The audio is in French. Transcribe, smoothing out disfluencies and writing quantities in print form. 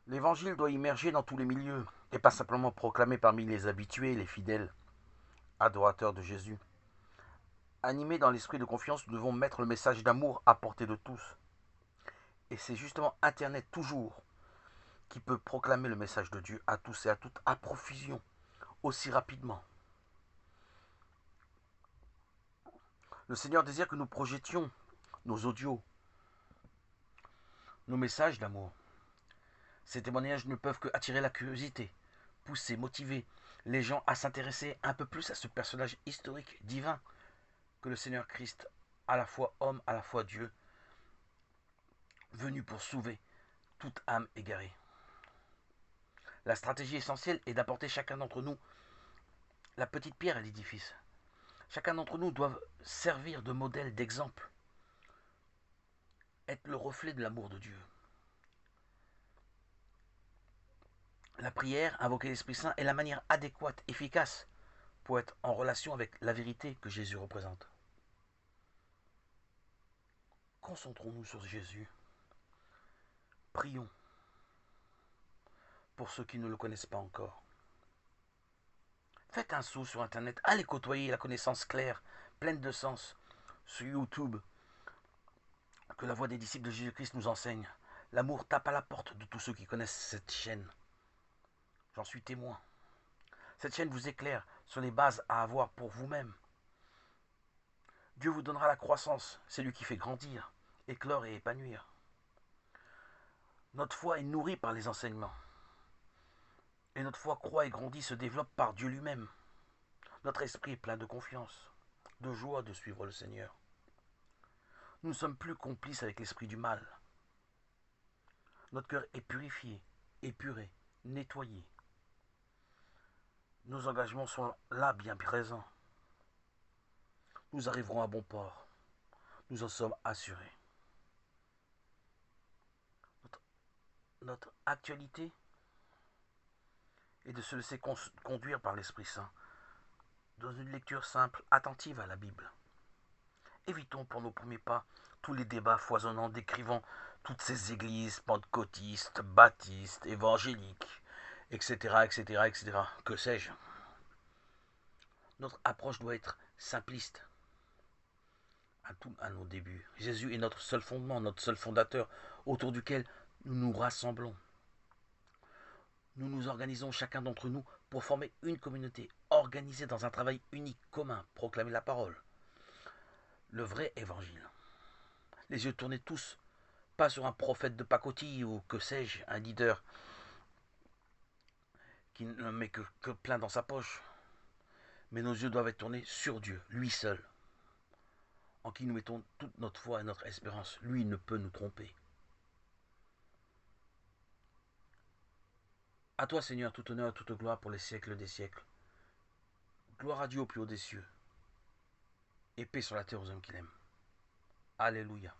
L'évangile doit immerger dans tous les milieux, et pas simplement proclamé parmi les habitués, les fidèles, adorateurs de Jésus. Animés dans l'esprit de confiance, nous devons mettre le message d'amour à portée de tous. Et c'est justement Internet toujours qui peut proclamer le message de Dieu à tous et à toutes à profusion, aussi rapidement. Le Seigneur désire que nous projetions nos audios, nos messages d'amour. Ces témoignages ne peuvent que attirer la curiosité, pousser, motiver les gens à s'intéresser un peu plus à ce personnage historique, divin, que le Seigneur Christ, à la fois homme, à la fois Dieu, venu pour sauver toute âme égarée. La stratégie essentielle est d'apporter chacun d'entre nous la petite pierre à l'édifice. Chacun d'entre nous doit servir de modèle, d'exemple, être le reflet de l'amour de Dieu. La prière, invoquer l'Esprit Saint, est la manière adéquate, efficace, pour être en relation avec la vérité que Jésus représente. Concentrons-nous sur Jésus. Prions pour ceux qui ne le connaissent pas encore. Faites un saut sur Internet, allez côtoyer la connaissance claire, pleine de sens, sur YouTube, que la voix des disciples de Jésus-Christ nous enseigne. L'amour tape à la porte de tous ceux qui connaissent cette chaîne. J'en suis témoin. Cette chaîne vous éclaire sur les bases à avoir pour vous-même. Dieu vous donnera la croissance, c'est lui qui fait grandir, éclore et épanouir. Notre foi est nourrie par les enseignements. Et notre foi croît et grandit, se développe par Dieu lui-même. Notre esprit est plein de confiance, de joie de suivre le Seigneur. Nous ne sommes plus complices avec l'esprit du mal. Notre cœur est purifié, épuré, nettoyé. Nos engagements sont là bien présents. Nous arriverons à bon port. Nous en sommes assurés. Notre actualité est de se laisser conduire par l'Esprit Saint dans une lecture simple, attentive à la Bible. Évitons pour nos premiers pas tous les débats foisonnants décrivant toutes ces églises pentecôtistes, baptistes, évangéliques, etc., etc., etc. Que sais-je? Notre approche doit être simpliste à nos débuts. Jésus est notre seul fondement, notre seul fondateur, autour duquel nous nous rassemblons. Nous nous organisons chacun d'entre nous pour former une communauté organisée dans un travail unique, commun, proclamer la parole. Le vrai évangile. Les yeux tournés tous, pas sur un prophète de pacotille ou que sais-je, un leader qui ne met que plein dans sa poche. Mais nos yeux doivent être tournés sur Dieu, lui seul, en qui nous mettons toute notre foi et notre espérance. Lui ne peut nous tromper. À toi, Seigneur, tout honneur et toute gloire pour les siècles des siècles. Gloire à Dieu au plus haut des cieux, et paix sur la terre aux hommes qu'il aime. Alléluia.